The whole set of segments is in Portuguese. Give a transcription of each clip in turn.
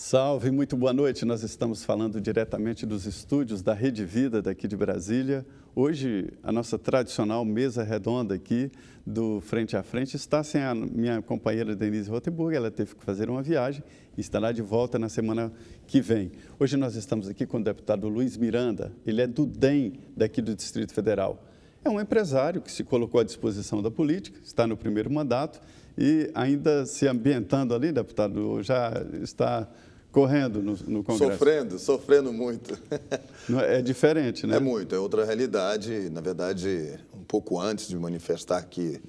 Salve, muito boa noite. Nós estamos falando diretamente dos estúdios da Rede Vida daqui de Brasília. Hoje, a nossa tradicional mesa redonda aqui do Frente a Frente está sem a minha companheira Denise Rotenburg. Ela teve que fazer uma viagem e estará de volta na semana que vem. Hoje nós estamos aqui com o deputado Luiz Miranda. Ele é do DEM daqui do Distrito Federal. É um empresário que se colocou à disposição da política, está no primeiro mandato e ainda se ambientando ali, deputado, já está correndo no Congresso. Sofrendo muito. É diferente, né? É muito, é outra realidade. Na verdade, um pouco antes de manifestar que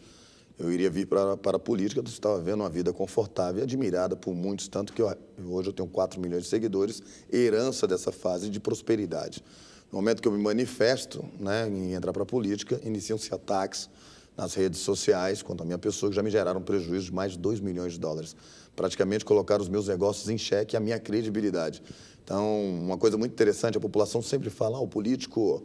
eu iria vir para a política, eu estava vendo uma vida confortável e admirada por muitos, tanto que hoje eu tenho 4 milhões de seguidores, herança dessa fase de prosperidade. No momento que eu me manifesto, né, em entrar para a política, iniciam-se ataques nas redes sociais contra a minha pessoa, que já me geraram prejuízo de mais de 2 milhões de dólares. Praticamente colocaram os meus negócios em xeque e a minha credibilidade. Então, uma coisa muito interessante, a população sempre fala, o político,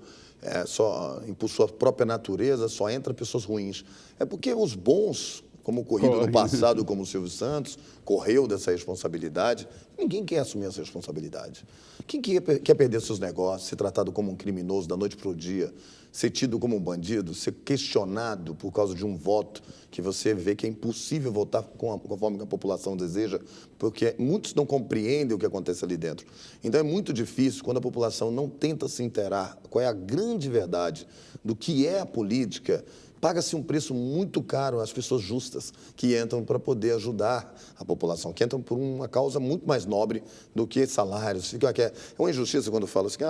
por sua própria natureza, só entra pessoas ruins. É porque os bons, como ocorrido no passado, como o Silvio Santos, correu dessa responsabilidade. Ninguém quer assumir essa responsabilidade. Quem quer perder seus negócios, ser tratado como um criminoso da noite para o dia, ser tido como um bandido, ser questionado por causa de um voto que você vê que é impossível votar conforme a população deseja, porque muitos não compreendem o que acontece ali dentro. Então é muito difícil quando a população não tenta se inteirar qual é a grande verdade do que é a política. Paga-se um preço muito caro às pessoas justas que entram para poder ajudar a população, que entram por uma causa muito mais nobre do que salários. É uma injustiça quando fala assim,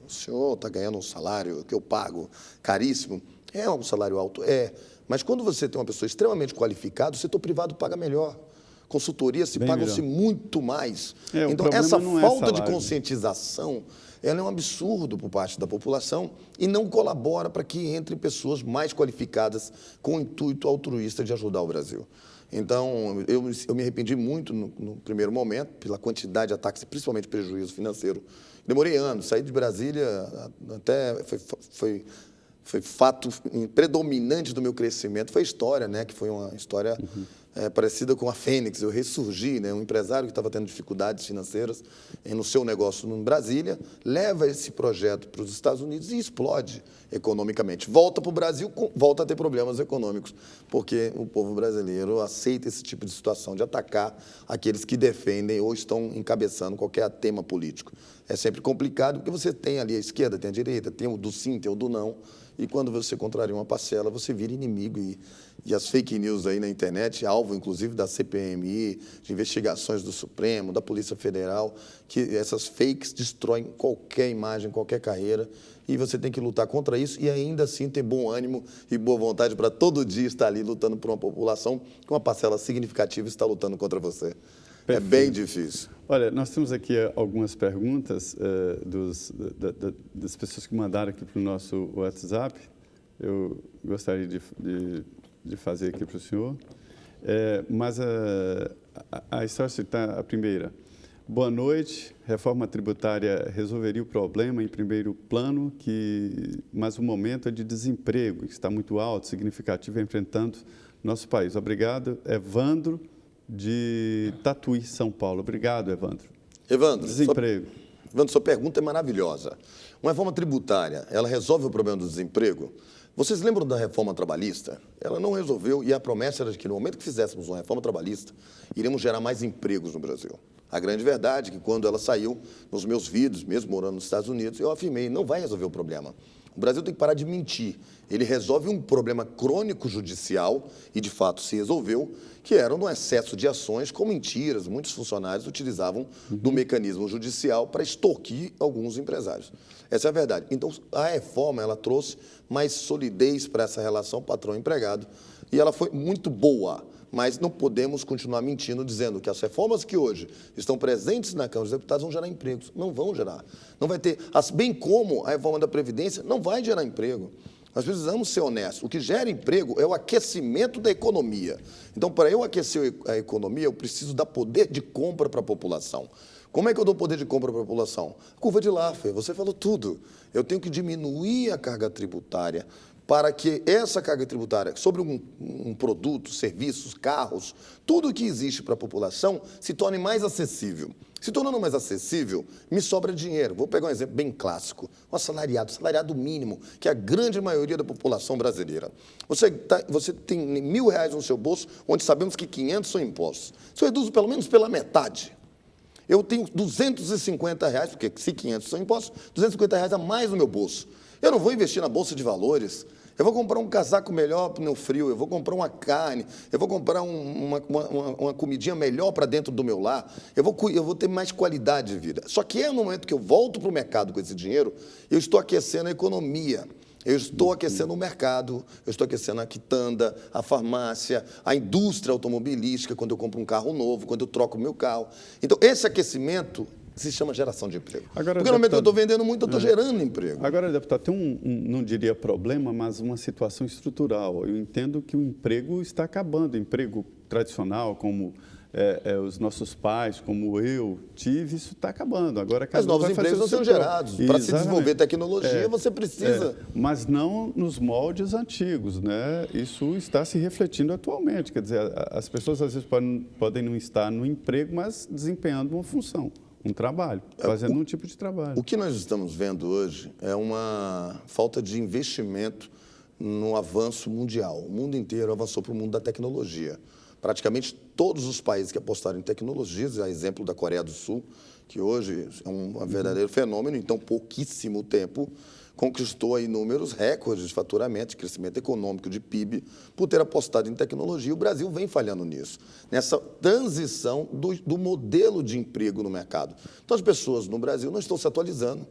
o senhor está ganhando um salário que eu pago caríssimo. É um salário alto? É. Mas quando você tem uma pessoa extremamente qualificada, o setor privado paga melhor. Consultorias pagam-se muito mais. Então, essa falta de conscientização, ela é um absurdo por parte da população e não colabora para que entrem pessoas mais qualificadas com o intuito altruísta de ajudar o Brasil. Então, eu me arrependi muito no primeiro momento, pela quantidade de ataques, principalmente prejuízo financeiro. Demorei anos, saí de Brasília, até foi fato predominante do meu crescimento, foi a história, né? Que foi uma história parecida com a Fênix. Eu ressurgi, né? Um empresário que estava tendo dificuldades financeiras no seu negócio em Brasília, leva esse projeto para os Estados Unidos e explode economicamente. Volta para o Brasil, volta a ter problemas econômicos, porque o povo brasileiro aceita esse tipo de situação de atacar aqueles que defendem ou estão encabeçando qualquer tema político. É sempre complicado, porque você tem ali a esquerda, tem a direita, tem o do sim, tem o do não, e quando você contraria uma parcela, você vira inimigo. E as fake news aí na internet, alvo inclusive da CPMI, de investigações do Supremo, da Polícia Federal, que essas fakes destroem qualquer imagem, qualquer carreira, e você tem que lutar contra isso e ainda assim ter bom ânimo e boa vontade para todo dia estar ali lutando por uma população que uma parcela significativa está lutando contra você. Perfeito. É bem difícil. Olha, nós temos aqui algumas perguntas das pessoas que mandaram aqui para o nosso WhatsApp. Eu gostaria de fazer aqui para o senhor. Mas a história está a primeira. Boa noite. Reforma tributária resolveria o problema em primeiro plano, mas o momento é de desemprego, que está muito alto, significativo, enfrentando nosso país. Obrigado, Evandro, de Tatuí, São Paulo. Obrigado, Evandro. Evandro, desemprego. Evandro, sua pergunta é maravilhosa. Uma reforma tributária, ela resolve o problema do desemprego? Vocês lembram da reforma trabalhista? Ela não resolveu e a promessa era de que no momento que fizéssemos uma reforma trabalhista, iremos gerar mais empregos no Brasil. A grande verdade é que quando ela saiu, nos meus vídeos, mesmo morando nos Estados Unidos, eu afirmei, não vai resolver o problema. O Brasil tem que parar de mentir. Ele resolve um problema crônico judicial, e de fato se resolveu, que era um excesso de ações com mentiras. Muitos funcionários utilizavam do mecanismo judicial para extorquir alguns empresários. Essa é a verdade. Então, a reforma ela trouxe mais solidez para essa relação patrão-empregado, e ela foi muito boa. Mas não podemos continuar mentindo, dizendo que as reformas que hoje estão presentes na Câmara dos Deputados vão gerar empregos. Não vão gerar. Não vai ter, bem como a reforma da Previdência não vai gerar emprego. Nós precisamos ser honestos. O que gera emprego é o aquecimento da economia. Então, para eu aquecer a economia, eu preciso dar poder de compra para a população. Como é que eu dou poder de compra para a população? Curva de Laffer, você falou tudo. Eu tenho que diminuir a carga tributária para que essa carga tributária sobre um produto, serviços, carros, tudo que existe para a população se torne mais acessível. Se tornando mais acessível, me sobra dinheiro. Vou pegar um exemplo bem clássico. O salariado mínimo, que é a grande maioria da população brasileira. Você tem R$1.000 no seu bolso, onde sabemos que 500 são impostos. Se eu reduzo pelo menos pela metade, eu tenho R$250, porque se 500 são impostos, R$250 a mais no meu bolso. Eu não vou investir na Bolsa de Valores, eu vou comprar um casaco melhor no frio, eu vou comprar uma carne, eu vou comprar uma comidinha melhor para dentro do meu lar, eu vou ter mais qualidade de vida. Só que no momento que eu volto para o mercado com esse dinheiro, eu estou aquecendo a economia. Eu estou aquecendo o mercado, eu estou aquecendo a quitanda, a farmácia, a indústria automobilística, quando eu compro um carro novo, quando eu troco o meu carro. Então, esse aquecimento se chama geração de emprego. Agora, porque no momento que eu estou vendendo muito, eu estou gerando emprego. Agora, deputado, tem não diria problema, mas uma situação estrutural. Eu entendo que o emprego está acabando, o emprego tradicional, como os nossos pais, como eu tive, isso está acabando. Agora, mas novos empregos não são gerados. Para se desenvolver tecnologia, você precisa... mas não nos moldes antigos, né? Isso está se refletindo atualmente. Quer dizer, as pessoas às vezes podem não estar no emprego, mas desempenhando uma função, um trabalho, fazendo um tipo de trabalho. O que nós estamos vendo hoje é uma falta de investimento no avanço mundial. O mundo inteiro avançou para o mundo da tecnologia. Praticamente todos os países que apostaram em tecnologias, a exemplo da Coreia do Sul, que hoje é um verdadeiro fenômeno, em tão pouquíssimo tempo, conquistou aí números recordes de faturamento, de crescimento econômico, de PIB, por ter apostado em tecnologia. O Brasil vem falhando nisso, nessa transição do modelo de emprego no mercado. Então, as pessoas no Brasil não estão se atualizando.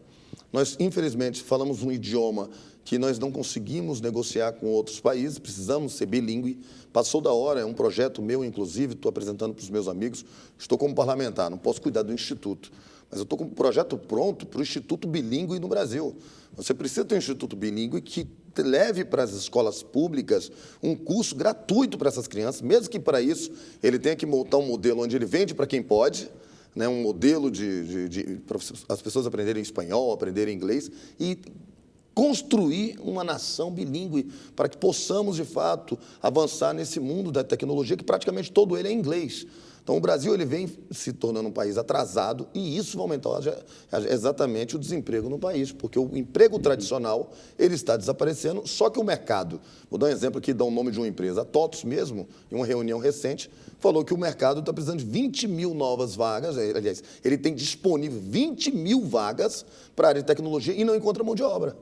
Nós, infelizmente, falamos um idioma que nós não conseguimos negociar com outros países, precisamos ser bilíngue. Passou da hora, é um projeto meu, inclusive, estou apresentando para os meus amigos, estou como parlamentar, não posso cuidar do Instituto, mas eu estou com um projeto pronto para o Instituto Bilíngue no Brasil. Você precisa ter um Instituto Bilíngue que leve para as escolas públicas um curso gratuito para essas crianças, mesmo que para isso ele tenha que montar um modelo onde ele vende para quem pode, né, um modelo para as pessoas aprenderem espanhol, aprenderem inglês e construir uma nação bilíngue para que possamos, de fato, avançar nesse mundo da tecnologia, que praticamente todo ele é inglês. Então, o Brasil ele vem se tornando um país atrasado e isso vai aumentar exatamente o desemprego no país, porque o emprego tradicional ele está desaparecendo, só que o mercado, vou dar um exemplo aqui, dar o nome de uma empresa, a TOTUS mesmo, em uma reunião recente, falou que o mercado está precisando de 20 mil novas vagas, aliás, ele tem disponível 20 mil vagas para a área de tecnologia e não encontra mão de obra.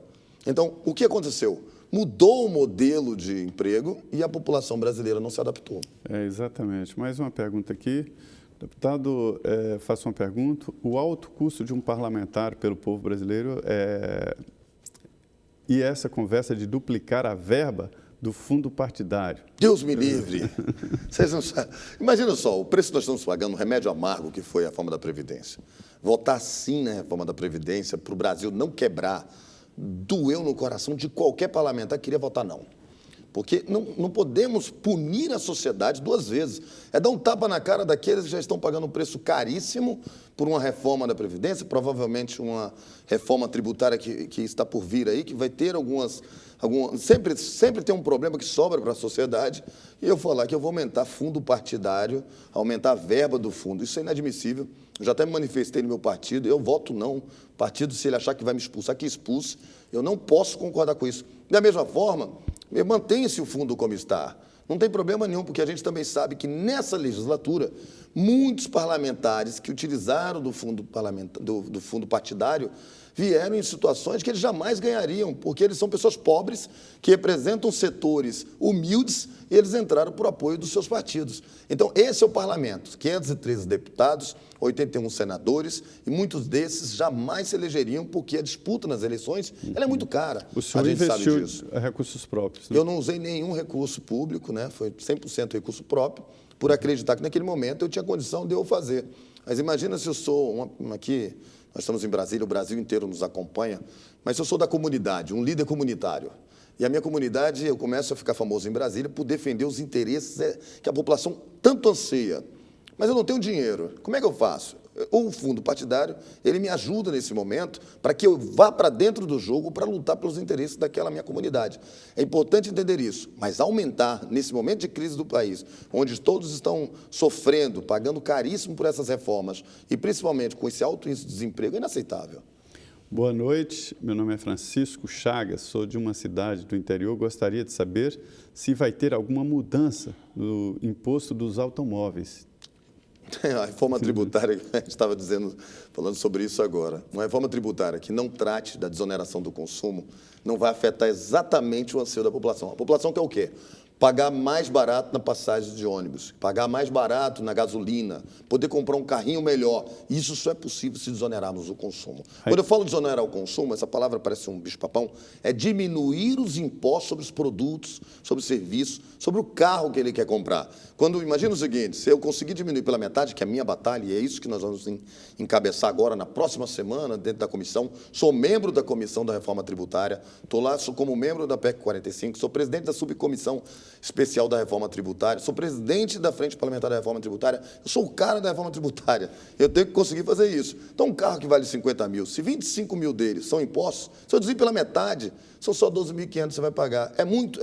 Então, o que aconteceu? Mudou o modelo de emprego e a população brasileira não se adaptou. Exatamente. Mais uma pergunta aqui. Deputado, faço uma pergunta. O alto custo de um parlamentar pelo povo brasileiro e essa conversa de duplicar a verba do fundo partidário. Deus me livre! Vocês não sabem. Imagina só, o preço que nós estamos pagando, o remédio amargo que foi a reforma da Previdência. Votar sim na reforma da Previdência para o Brasil não quebrar, doeu no coração de qualquer parlamentar que queria votar não. Porque não podemos punir a sociedade duas vezes. É dar um tapa na cara daqueles que já estão pagando um preço caríssimo por uma reforma da Previdência, provavelmente uma reforma tributária que está por vir aí, que vai ter sempre tem um problema que sobra para a sociedade, e eu falar que eu vou aumentar fundo partidário, aumentar a verba do fundo. Isso é inadmissível. Eu já até me manifestei no meu partido, eu voto não. Partido, se ele achar que vai me expulsar, que expulse. Eu não posso concordar com isso. Da mesma forma, mantenha-se o fundo como está. Não tem problema nenhum, porque a gente também sabe que nessa legislatura, muitos parlamentares que utilizaram do fundo partidário vieram em situações que eles jamais ganhariam, porque eles são pessoas pobres que representam setores humildes e eles entraram por apoio dos seus partidos. Então, esse é o parlamento, 513 deputados, 81 senadores, e muitos desses jamais se elegeriam porque a disputa nas eleições ela é muito cara. O senhor investiu recursos próprios, né? Eu não usei nenhum recurso público, né? Foi 100% recurso próprio, por acreditar que naquele momento eu tinha condição de eu fazer. Mas imagina se eu sou aqui... Nós estamos em Brasília, o Brasil inteiro nos acompanha, mas eu sou da comunidade, um líder comunitário. E a minha comunidade, eu começo a ficar famoso em Brasília por defender os interesses que a população tanto anseia. Mas eu não tenho dinheiro. Como é que eu faço? O fundo partidário, ele me ajuda nesse momento para que eu vá para dentro do jogo para lutar pelos interesses daquela minha comunidade. É importante entender isso, mas aumentar, nesse momento de crise do país, onde todos estão sofrendo, pagando caríssimo por essas reformas, e principalmente com esse alto índice de desemprego, é inaceitável. Boa noite, meu nome é Francisco Chagas, sou de uma cidade do interior. Gostaria de saber se vai ter alguma mudança no imposto dos automóveis. A reforma tributária, a gente estava falando sobre isso agora, uma reforma tributária que não trate da desoneração do consumo não vai afetar exatamente o anseio da população. A população quer o quê? Pagar mais barato na passagem de ônibus, pagar mais barato na gasolina, poder comprar um carrinho melhor. Isso só é possível se desonerarmos o consumo. Quando eu falo desonerar o consumo, essa palavra parece um bicho-papão, é diminuir os impostos sobre os produtos, sobre os serviços, sobre o carro que ele quer comprar. Imagina o seguinte, se eu conseguir diminuir pela metade, que é a minha batalha, e é isso que nós vamos encabeçar agora, na próxima semana, dentro da comissão, sou membro da Comissão da Reforma Tributária, estou lá, sou como membro da PEC 45, sou presidente da subcomissão especial da reforma tributária, sou presidente da Frente Parlamentar da Reforma Tributária, eu sou o cara da reforma tributária, eu tenho que conseguir fazer isso. Então, um carro que vale 50 mil, se 25 mil deles são impostos, se eu dizer pela metade, são só 12.500 que você vai pagar. É muito,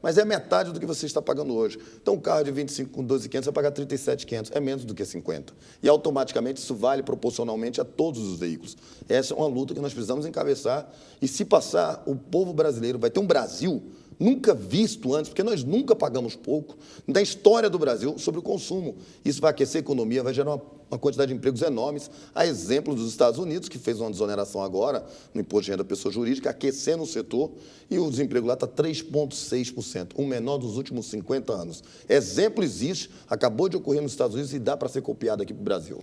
mas é metade do que você está pagando hoje. Então, um carro de 25 com 12.500 vai pagar 37.500, é menos do que 50. E, automaticamente, isso vale proporcionalmente a todos os veículos. Essa é uma luta que nós precisamos encabeçar, e se passar, o povo brasileiro vai ter um Brasil nunca visto antes, porque nós nunca pagamos pouco na história do Brasil sobre o consumo. Isso vai aquecer a economia, vai gerar uma quantidade de empregos enormes. A exemplo dos Estados Unidos, que fez uma desoneração agora no imposto de renda da pessoa jurídica, aquecendo o setor, e o desemprego lá está 3,6%, o menor dos últimos 50 anos. Exemplo existe, acabou de ocorrer nos Estados Unidos e dá para ser copiado aqui para o Brasil.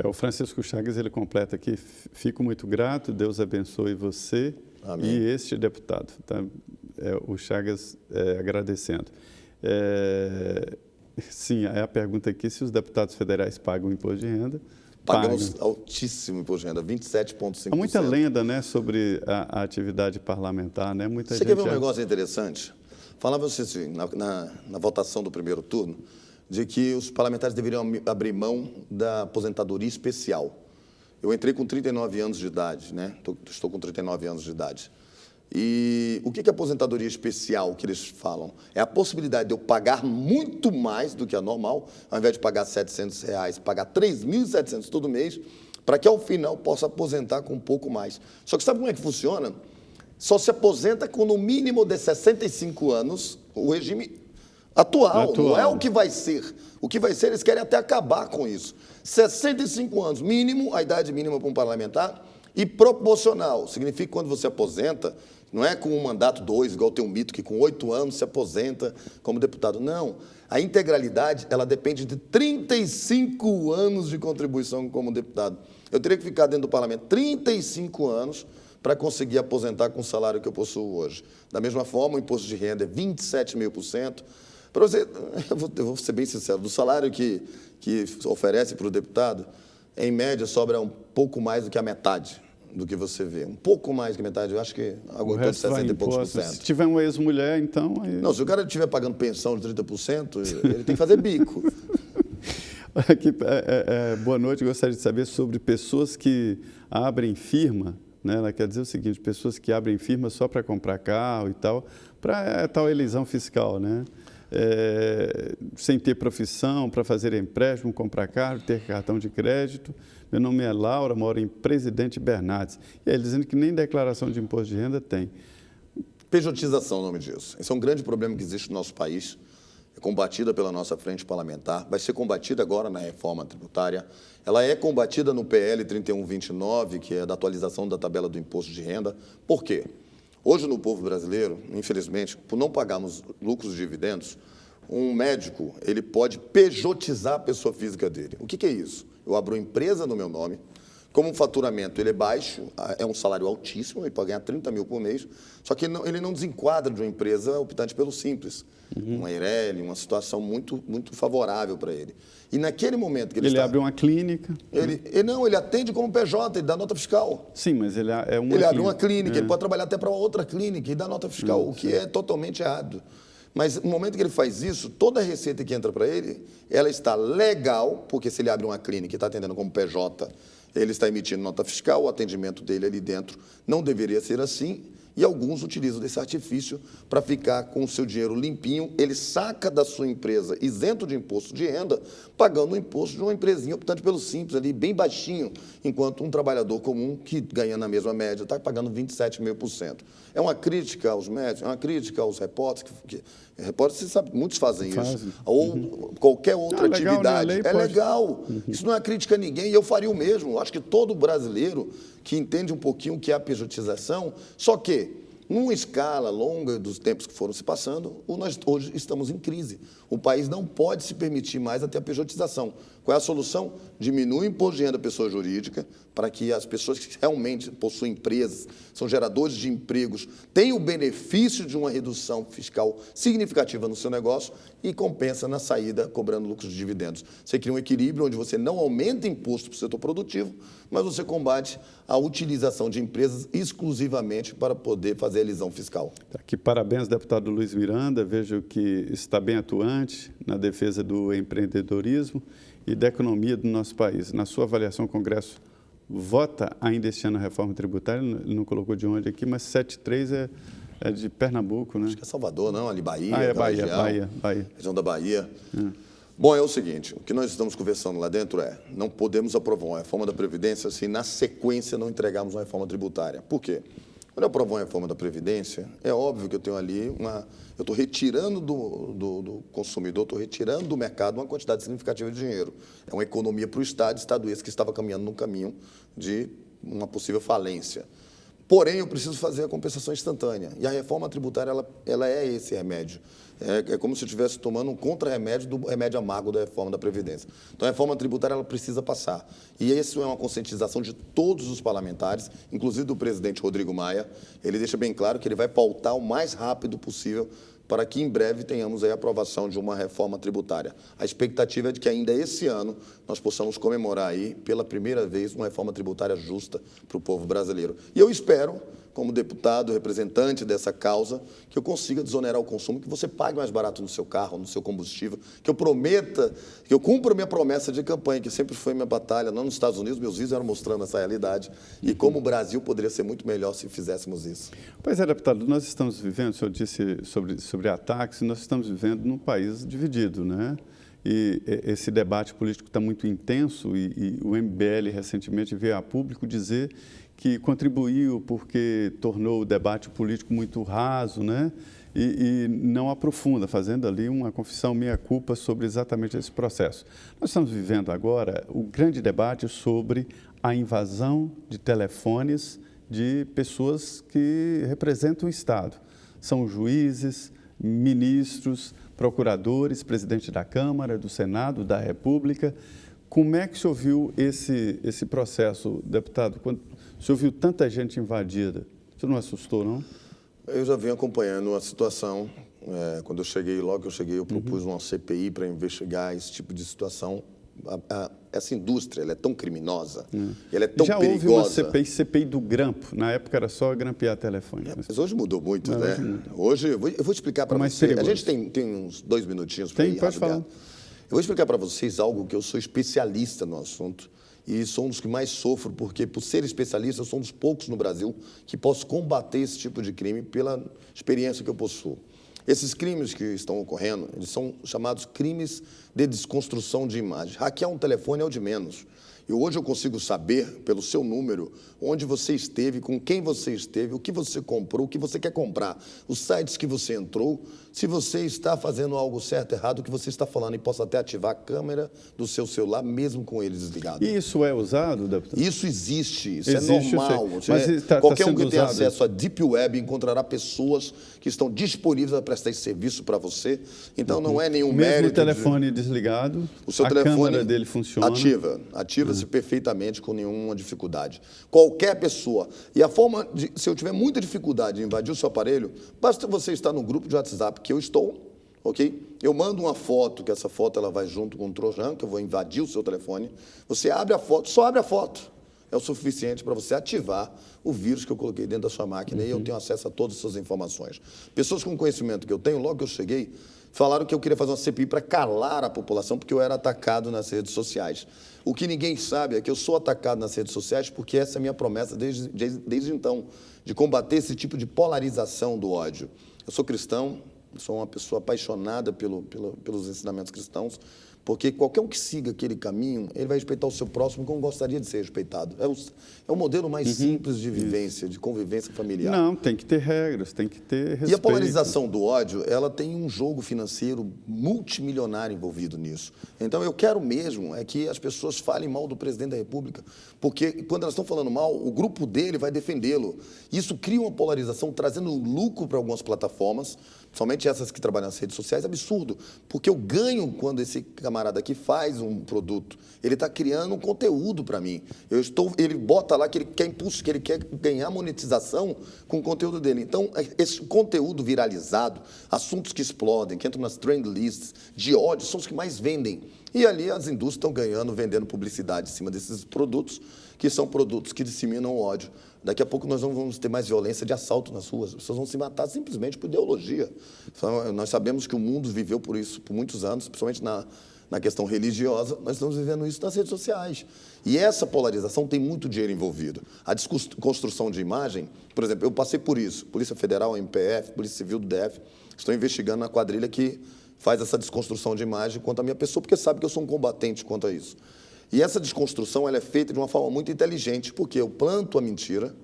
O Francisco Chagas, ele completa aqui: fico muito grato, Deus abençoe você. Amém. E este deputado. Tá? O Chagas agradecendo. Sim, é a pergunta aqui: se os deputados federais pagam imposto de renda? Pagamos altíssimo imposto de renda, 27,5%. Há muita lenda, né, sobre a atividade parlamentar, né? Muita Você gente quer ver um negócio interessante? Falava assim, na votação do primeiro turno, de que os parlamentares deveriam abrir mão da aposentadoria especial. Eu entrei com 39 anos de idade, né? Estou com 39 anos de idade. E o que é aposentadoria especial que eles falam? É a possibilidade de eu pagar muito mais do que a normal, ao invés de pagar R$700, pagar R$3.700 todo mês, para que ao final possa aposentar com um pouco mais. Só que sabe como é que funciona? Só se aposenta com no mínimo de 65 anos, o regime atual, não é o que vai ser. O que vai ser, eles querem até acabar com isso. 65 anos, mínimo, a idade mínima para um parlamentar, e proporcional. Significa que quando você aposenta, não é com um mandato 2, igual tem um mito que com 8 anos se aposenta como deputado. Não. A integralidade, ela depende de 35 anos de contribuição como deputado. Eu teria que ficar dentro do parlamento 35 anos para conseguir aposentar com o salário que eu possuo hoje. Da mesma forma, o imposto de renda é 27.000%. Para você, eu vou ser bem sincero, do salário que oferece para o deputado, em média, sobra um pouco mais do que a metade do que você vê. Um pouco mais do que a metade, eu acho que algo em torno de 60 e poucos %. Se tiver uma ex-mulher, então... Não, se o cara estiver pagando pensão de 30%, ele tem que fazer bico. Aqui, boa noite, gostaria de saber sobre pessoas que abrem firma, né? Ela quer dizer o seguinte: pessoas que abrem firma só para comprar carro e tal, para tal elisão fiscal, né? Sem ter profissão, para fazer empréstimo, comprar carro, ter cartão de crédito. Meu nome é Laura, moro em Presidente Bernardes. E aí, dizendo que nem declaração de imposto de renda tem. Pejotização é o nome disso. Esse é um grande problema que existe no nosso país. É combatida pela nossa frente parlamentar, vai ser combatida agora na reforma tributária. Ela é combatida no PL 3129, que é da atualização da tabela do imposto de renda. Por quê? Hoje, no povo brasileiro, infelizmente, por não pagarmos lucros e dividendos, um médico ele pode pejotizar a pessoa física dele. O que é isso? Eu abro uma empresa no meu nome, como o faturamento ele é baixo, é um salário altíssimo, ele pode ganhar 30 mil por mês, só que ele não desenquadra de uma empresa optante pelo simples. Uma Eireli, uma situação muito, muito favorável para ele. E naquele momento que ele abre uma clínica. Ele atende como PJ, ele dá nota fiscal. Sim, mas ele abre uma clínica, ele pode trabalhar até para outra clínica e dá nota fiscal, o que é totalmente errado. Mas no momento que ele faz isso, toda a receita que entra para ele, ela está legal, porque se ele abre uma clínica e está atendendo como PJ, ele está emitindo nota fiscal, o atendimento dele ali dentro não deveria ser assim, e alguns utilizam desse artifício para ficar com o seu dinheiro limpinho. Ele saca da sua empresa isento de imposto de renda, pagando o imposto de uma empresinha optante pelo Simples, ali bem baixinho, enquanto um trabalhador comum que ganha na mesma média está pagando 27,5%. É uma crítica aos médicos, é uma crítica aos repórteres, repórteres, você sabe, muitos fazem isso, ou qualquer outra atividade. Legal, né? É legal, isso não é crítica a ninguém, e eu faria o mesmo. Eu acho que todo brasileiro que entende um pouquinho o que é a pejotização, só que, numa escala longa dos tempos que foram se passando, nós hoje estamos em crise. O país não pode se permitir mais até a pejotização. Qual é a solução? Diminui o imposto de renda da pessoa jurídica para que as pessoas que realmente possuem empresas, são geradores de empregos, tenham o benefício de uma redução fiscal significativa no seu negócio e compensa na saída cobrando lucros de dividendos. Você cria um equilíbrio onde você não aumenta imposto para o setor produtivo, mas você combate a utilização de empresas exclusivamente para poder fazer a elisão fiscal. Aqui, parabéns, deputado Luiz Miranda. Vejo que está bem atuante na defesa do empreendedorismo e da economia do nosso país. Na sua avaliação, o Congresso vota ainda este ano a reforma tributária? Ele não colocou de onde aqui, mas 73 é de Pernambuco, né? Acho que é Salvador, não? Ali Bahia. É Bahia. Região da Bahia. Bom, é o seguinte, o que nós estamos conversando lá dentro não podemos aprovar uma reforma da Previdência se na sequência não entregarmos uma reforma tributária. Por quê? Quando eu aprovo uma reforma da Previdência, é óbvio que eu tenho ali eu estou retirando do consumidor, estou retirando do mercado uma quantidade significativa de dinheiro. É uma economia para o Estado esse que estava caminhando num caminho de uma possível falência. Porém, eu preciso fazer a compensação instantânea. E a reforma tributária, ela é esse remédio. É como se eu estivesse tomando um contra-remédio do remédio amargo da reforma da Previdência. Então, a reforma tributária ela precisa passar. E isso é uma conscientização de todos os parlamentares, inclusive do presidente Rodrigo Maia. Ele deixa bem claro que ele vai pautar o mais rápido possível para que em breve tenhamos aí a aprovação de uma reforma tributária. A expectativa é de que ainda esse ano nós possamos comemorar aí, pela primeira vez, uma reforma tributária justa para o povo brasileiro. E eu espero, como deputado, representante dessa causa, que eu consiga desonerar o consumo, que você pague mais barato no seu carro, no seu combustível, que eu prometa, que eu cumpra minha promessa de campanha, que sempre foi minha batalha, não nos Estados Unidos, meus vídeos eram mostrando essa realidade, e como o Brasil poderia ser muito melhor se fizéssemos isso. Pois é, deputado, nós estamos vivendo, o senhor disse sobre ataques, nós estamos vivendo num país dividido, né? E esse debate político está muito intenso e o MBL recentemente veio a público dizer que contribuiu porque tornou o debate político muito raso, né? E não aprofunda, fazendo ali uma confissão meia-culpa sobre exatamente esse processo. Nós estamos vivendo agora o grande debate sobre a invasão de telefones de pessoas que representam o Estado. São juízes, ministros, procuradores, presidente da Câmara, do Senado, da República. Como é que o senhor viu esse processo, deputado? Quando o senhor viu tanta gente invadida, o senhor não assustou, não? Eu já venho acompanhando a situação. Quando eu cheguei, logo que eu cheguei, eu propus uma CPI para investigar esse tipo de situação. Essa indústria, ela é tão criminosa, ela é tão já perigosa. Já houve uma CPI do grampo. Na época era só grampear telefone. Mas hoje mudou muito, né? Hoje eu vou explicar para você. A gente tem uns 2 minutinhos para ir. Pode falar. Eu vou explicar para vocês algo que eu sou especialista no assunto e sou um dos que mais sofro, porque, por ser especialista, eu sou um dos poucos no Brasil que posso combater esse tipo de crime pela experiência que eu possuo. Esses crimes que estão ocorrendo, eles são chamados crimes de desconstrução de imagem. Hackear um telefone é o de menos. E hoje eu consigo saber, pelo seu número, onde você esteve, com quem você esteve, o que você comprou, o que você quer comprar, os sites que você entrou, se você está fazendo algo certo, errado, o que você está falando, e posso até ativar a câmera do seu celular, mesmo com ele desligado. E isso é usado, deputado? Isso existe, isso é normal. Mas qualquer um que tenha acesso à Deep Web encontrará pessoas que estão disponíveis a prestar esse serviço para você. Então, não é nenhum mérito. Mesmo o telefone desligado, o seu telefone, câmera dele funciona? Ativa-se perfeitamente, com nenhuma dificuldade. Qualquer pessoa. E a forma se eu tiver muita dificuldade em invadir o seu aparelho, basta você estar no grupo de WhatsApp que eu estou, ok? Eu mando uma foto, que essa foto ela vai junto com o Trojan, que eu vou invadir o seu telefone. Você abre a foto, só abre a foto. é o suficiente para você ativar o vírus que eu coloquei dentro da sua máquina e eu tenho acesso a todas as suas informações. Pessoas com conhecimento que eu tenho, logo que eu cheguei, falaram que eu queria fazer uma CPI para calar a população porque eu era atacado nas redes sociais. O que ninguém sabe é que eu sou atacado nas redes sociais porque essa é a minha promessa desde então, de combater esse tipo de polarização do ódio. Eu sou cristão, sou uma pessoa apaixonada pelos ensinamentos cristãos, porque qualquer um que siga aquele caminho, ele vai respeitar o seu próximo como gostaria de ser respeitado. É o modelo mais simples de vivência, de convivência familiar. Não, tem que ter regras, tem que ter respeito. E a polarização do ódio, ela tem um jogo financeiro multimilionário envolvido nisso. Então, eu quero mesmo é que as pessoas falem mal do presidente da República, porque quando elas estão falando mal, o grupo dele vai defendê-lo. Isso cria uma polarização, trazendo lucro para algumas plataformas, somente essas que trabalham nas redes sociais, absurdo, porque eu ganho quando esse camarada aqui faz um produto, ele está criando um conteúdo para mim, ele bota lá que ele quer impulso, que ele quer ganhar monetização com o conteúdo dele. Então, esse conteúdo viralizado, assuntos que explodem, que entram nas trend lists de ódio, são os que mais vendem. E ali as indústrias estão ganhando, vendendo publicidade em cima desses produtos, que são produtos que disseminam o ódio. Daqui a pouco nós não vamos ter mais violência de assalto nas ruas. As pessoas vão se matar simplesmente por ideologia. Então, nós sabemos que o mundo viveu por isso por muitos anos, principalmente na questão religiosa. Nós estamos vivendo isso nas redes sociais. E essa polarização tem muito dinheiro envolvido. A desconstrução de imagem, por exemplo, eu passei por isso. Polícia Federal, MPF, Polícia Civil do DF, estou investigando a quadrilha que faz essa desconstrução de imagem contra a minha pessoa, porque sabe que eu sou um combatente contra isso. E essa desconstrução ela é feita de uma forma muito inteligente, porque eu planto a mentira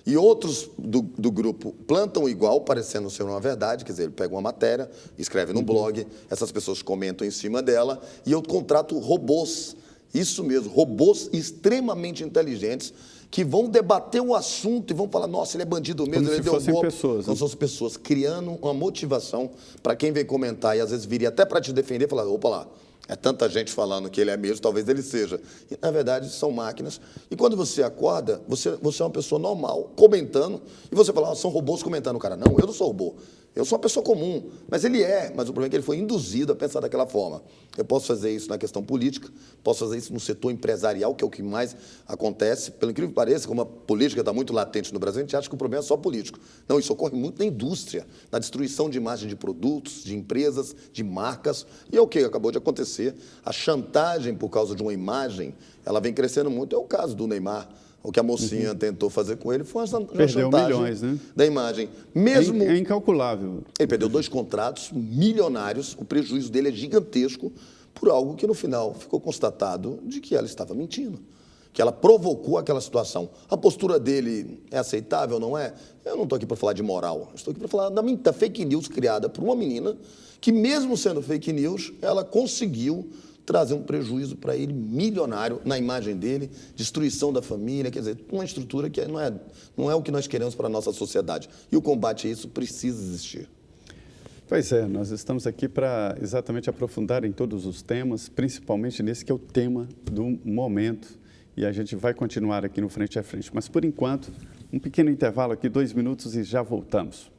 e outros do grupo plantam igual, parecendo ser uma verdade, quer dizer, ele pega uma matéria, escreve no blog, essas pessoas comentam em cima dela e eu contrato robôs, isso mesmo, robôs extremamente inteligentes que vão debater o assunto e vão falar, nossa, ele é bandido mesmo, como ele se deu fossem golpe. pessoas, Como né? se fossem pessoas, criando uma motivação para quem vem comentar e às vezes viria até para te defender e falar, opa lá, é tanta gente falando que ele é mesmo, talvez ele seja. E, na verdade, são máquinas. E quando você acorda, você é uma pessoa normal, comentando, e você fala, são robôs comentando. O cara, não, eu não sou robô. Eu sou uma pessoa comum. Mas ele é. Mas o problema é que ele foi induzido a pensar daquela forma. Eu posso fazer isso na questão política, posso fazer isso no setor empresarial, que é o que mais acontece. Pelo incrível que pareça, como a política está muito latente no Brasil, a gente acha que o problema é só político. Não, isso ocorre muito na indústria, na destruição de imagem de produtos, de empresas, de marcas. E é o que acabou de acontecer. A chantagem por causa de uma imagem, ela vem crescendo muito. É o caso do Neymar. O que a mocinha tentou fazer com ele foi uma Perdeu chantagem milhões, né? da imagem. Mesmo... É incalculável. Ele perdeu 2 contratos milionários, o prejuízo dele é gigantesco por algo que, no final, ficou constatado de que ela estava mentindo, que ela provocou aquela situação. A postura dele é aceitável, não é? Eu não estou aqui para falar de moral, estou aqui para falar da fake news criada por uma menina que, mesmo sendo fake news, ela conseguiu trazer um prejuízo para ele milionário na imagem dele, destruição da família, quer dizer, uma estrutura que não é o que nós queremos para a nossa sociedade. E o combate a isso precisa existir. Pois é, nós estamos aqui para exatamente aprofundar em todos os temas, principalmente nesse que é o tema do momento, e a gente vai continuar aqui no Frente a Frente. Mas, por enquanto, um pequeno intervalo aqui, 2 minutos e já voltamos.